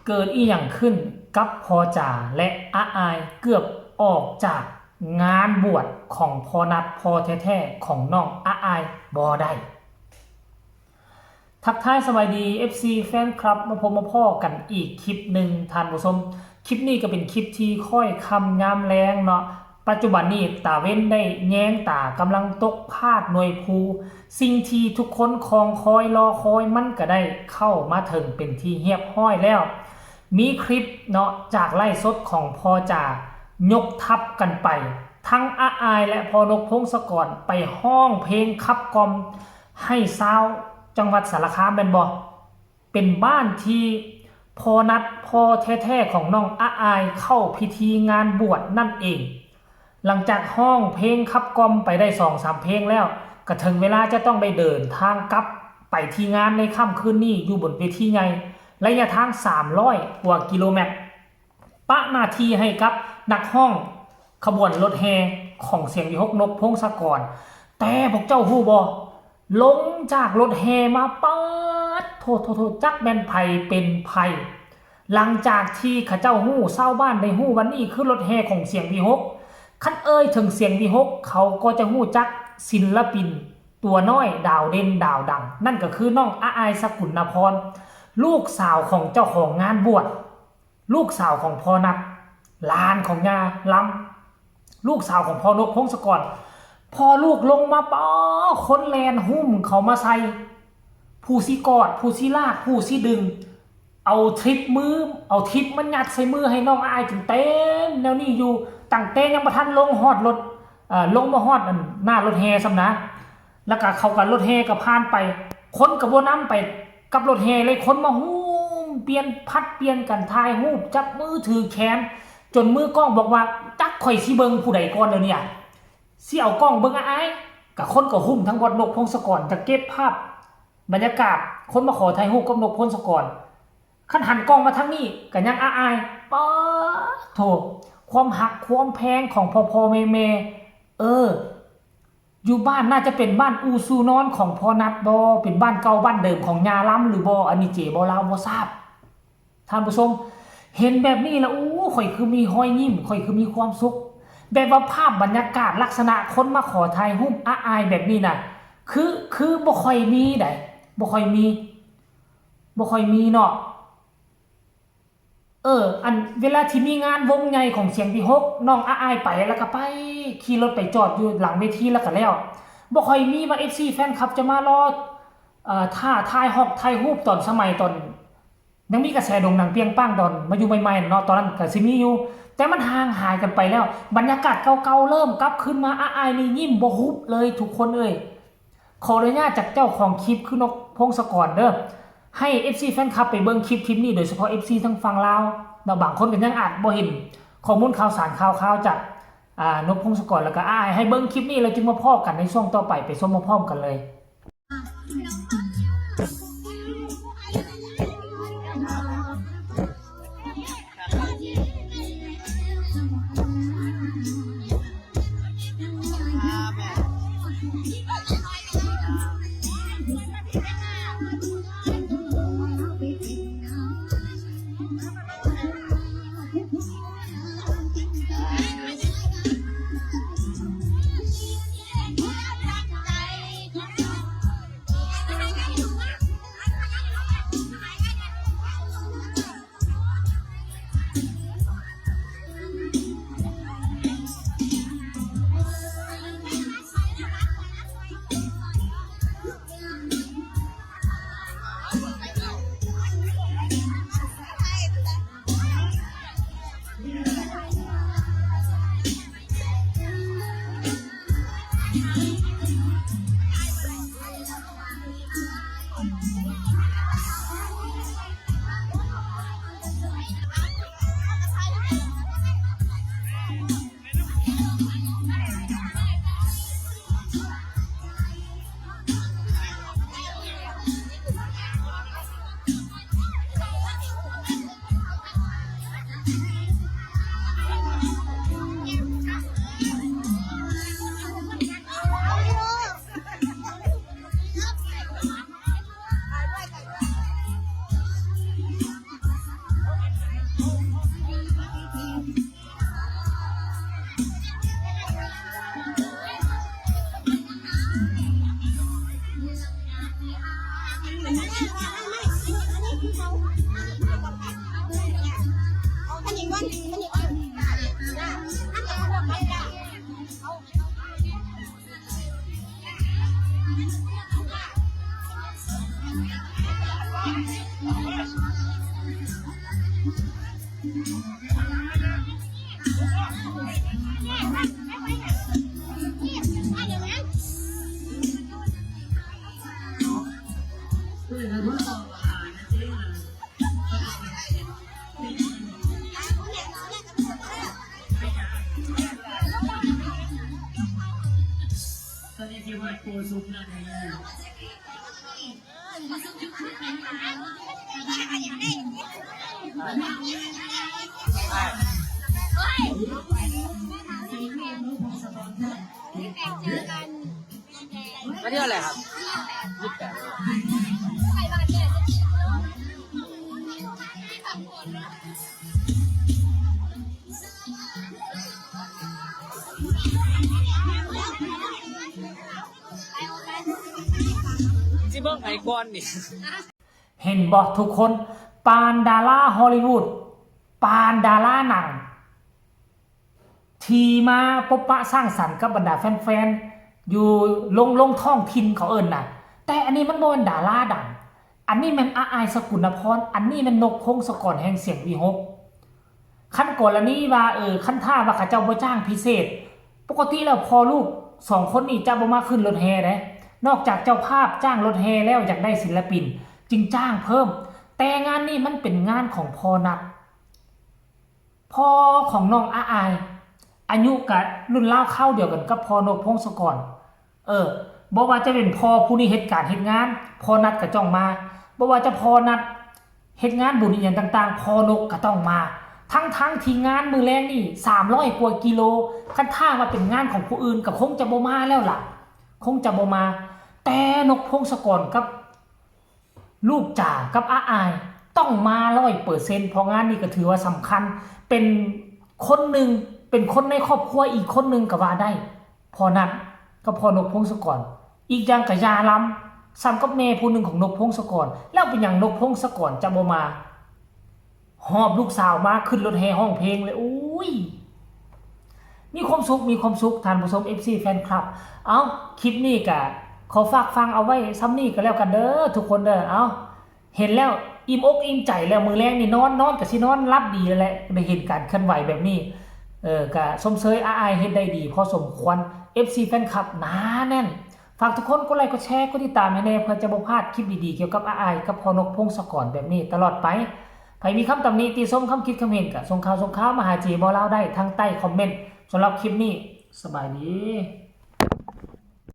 เกิดอีหยังขึ้นกับพอจ่าและอาอายเกือบออกจากงานบวชของพอนัดพอแท้ๆของน้องอาอายบ่ได้ทักทายสวัสดี FC แฟนคลับมาพบมาพ่อกันอีกคลิปหนึ่งท่านผู้ชมคลิปนี้ก็เป็นคลิปที่ค่อยคำยามแรงเนาะปัจจุบันนี้ตาเว้นได้แย้งตากำลังตกพาดหน่วยภูสิ่งที่ทุกคนคองคอยรอคอยมันก็ได้เข้ามาถึงเป็นที่เรียบร้อยแล้วมีคลิปเนาะจากไล่สดของพอจ่ายกทัพกันไปทั้งอาอายและพอนกพงศกรไปห้องเพลงคับกลอมให้ซาวจังหวัดสารคามเป็นบ้านที่พอนัดพอแท้ๆของน้องอาอายเข้าพิธีงานบวชนั่นเองหลังจากห้องเพลงคับกลอมไปได้ 2-3 เพลงแล้วก็ถึงเวลาจะต้องได้เดินทางกลับไปที่งานในค่ำคืนนี้อยู่บนเวทีใหญ่ระยะทาง300 กว่ากิโลเมตรปะหน้าที่ให้กับนักห้องขบวนรถแห่ของเสียงวิหกนกพงศกรแต่พวกเจ้าฮู้บ่ลงจากรถแห่มาปัดโทษจักแม่นไผเป็นไผหลังจากที่ข้าเจ้าฮู้ชาวบ้านได้ฮู้วันนี้คือรถแห่ของเสียงวิหกคันถึงเสียงวิหกเขาก็จะฮู้จักศิลปินตัวน้อยดาวเด่นดาวดังนั่นก็คือน้องอาอายสกุลนพรลูกสาวของเจ้าของงานบวชลูกสาวของพ่อนักหลานของยาล้ำลูกสาวของพ่อนกพงศกรพอลูกลงมาป้อคนแลนหุ้มเขามาใส่ผู้สิกอดผู้สิลากผู้สิดึงเอาทริปมันยัดใส่มือให้น้องอายจนเต็มแนวนี้อยู่ตั้งแต่ยังบ่ทันลงฮอดรถลงมาฮอดหน้ารถแห่ซำนะแล้วก็เขากับรถแห่ก็ผ่านไปคนก็บ่นำไปกับรถแห่เลยคนมาหุ้มเปลี่ยนพัดเปลี่ยนกันถ่ายรูปจับมือถือแขนจนมือกล้องบอกว่าจักข่อยสิเบิ่งผู้ใดก่อนเดี๋ยวนี้สิเอากล้องเบิ่งอ้ายกับคนก็หุ้มทั้งวัดนกพงศกรจะเก็บภาพบรรยากาศคนมาขอถ่ายรูปกับนกพงศกรคันหันกล้องมาทางนี้ก็ยังอายป๊าโถความหักความแพงของพ่อแม่อยู่บ้านน่าจะเป็นบ้านอูซูนอนของพ่อนัดบ่เป็นบ้านเก่าบ้านเดิมของยาล้ำหรือบ่อันนี้เจ๋บ่ลาวบ่ทราบท่านผู้ชมเห็นแบบนี้แล้วข่อยคือมีรอยยิ้มข่อยคือมีความสุขแบบว่าภาพบรรยากาศลักษณะคนมาขอถ่ายรูปอาอายแบบนี้น่ะคือบ่ค่อยมีได้บ่ค่อยมีเนาะอันเวลาที่มีงานวงใหญ่ของเสียงวิหกน้องอาอายไปแล้วก็ไปขี่รถไปจอดอยู่หลังเวทีแล้วก็แล้วบ่ค่อยมีว่า FC แฟนคลับจะมารอท่าถ่ายรูปตอนสมัยตอนยังมีกระแสโด่งดังเปรี้ยงป้างตอนมาอยู่ใหม่ๆเนาะตอนนั้นก็สิมีอยู่แต่มันห่างหายกันไปแล้วบรรยากาศเก่าๆเริ่มกลับขึ้นมาอาอายนี่ยิ้มบ่ฮุบเลยทุกคนขออนุญาตจากเจ้าของคลิปคือนกพงศกรเด้อให้ FC แฟนคลับไปเบิ่งคลิปนี้โดยเฉพาะ FC ทั้งฝั่งลาวแล้วบางคนก็ยังอาจบ่เห็นข้อมูลข่าวสารข่าวจากนกพงศกรแล้วก็อาอายให้เบิ่งคลิปนี้แล้วจึงมาพอกันในช่วงต่อไปชมมาพร้อมกันเลย มาเที่ยวอะไรครับ28ที่เบิ้งไอ้ก้อนนี่เห็นบอกทุกคนปานดาราฮอลลีวูดปานดาราหนังทีมาพบปะสร้างสรรค์กับบรรดาแฟนๆอยู่ลงท้องถิ่นเขาเอิ้นน่ะแต่อันนี้มันบ่เป็นดาราดังอันนี้มันอาอายสกุลพรอันนี้มันนกพงศกรแห่งเสียงวีหกขั้นกรณีว่าขั้นท่าว่าเขาเจ้าบ่จ้างพิเศษปกติแล้วพอลูก2คนนี้จะบ่มาขึ้นรถแห่เด้นอกจากเจ้าภาพจ้างรถแห่แล้วอยากได้ศิลปินจึงจ้างเพิ่มแต่งานนี้มันเป็นงานของพ่อนัดพ่อของน้องอาอายอายุกับรุ่นเล่าเข้าเดียวกันกับพ่อนกพงศกรบอกว่าจะเป็นพ่อผู้นี้เหตุการณ์เหตุงานพ่อนัดก็จ้องมาบอกว่าจะพ่อนัดเหตุงานบุญอย่างต่างๆพ่อนกก็ต้องมาทั้งที่งานมือแรงนี่300กว่ากิโลคันท่ามาเป็นงานของผู้อื่นก็คงจะบ่มาแล้วล่ะคงจะบ่มาแต่นกพงศกรกับลูกจ่ากับอาอายต้องมา100%เพราะงานนี้ก็ถือว่าสำคัญเป็นคนหนึ่งเป็นคนในครอบครัวอีกคนหนึ่งก็ว่าได้พอนั้นก็พอนกพงศกรอีกอย่างกับยาล้ำซ้ำกับแม่ผู้หนึ่งของนกพงศกรแล้วเป็นอย่างนกพงศกรจะบ่มาหอบลูกสาวมาขึ้นรถแห่ห้องเพลงเลยอุ้ยมีความสุขท่านผู้ชม FC แฟนคลับเอาคลิปนี้ก็ขอฝากฟังเอาไว้ซ้ำนี่ก็แล้วกันเด้อทุกคนเด้อเอาเห็นแล้วอิ่มอกอิ่มใจแล้วมือแรงนี่นอนกับสินอนรับดีแล้วแหละได้เห็นการเคลื่อนไหวแบบนี้ก็สมเสยอาเฮ็ดได้ดีพอสมควร FC แฟนคลับหนาแน่นฝากทุกคนกดไลค์กดแชร์กดติดตามให้แน่เพื่อจะบ่พลาดคลิปดีๆเกี่ยวกับอากับพอนกพงศกรแบบนี้ตลอดไปใครมีคำตำหนิติชมคำคิดคำเห็นก็ส่งข่าวมาหาจีบ่เล่าได้ทางใต้คอมเมนต์สำหรับคลิปนี้สบายดี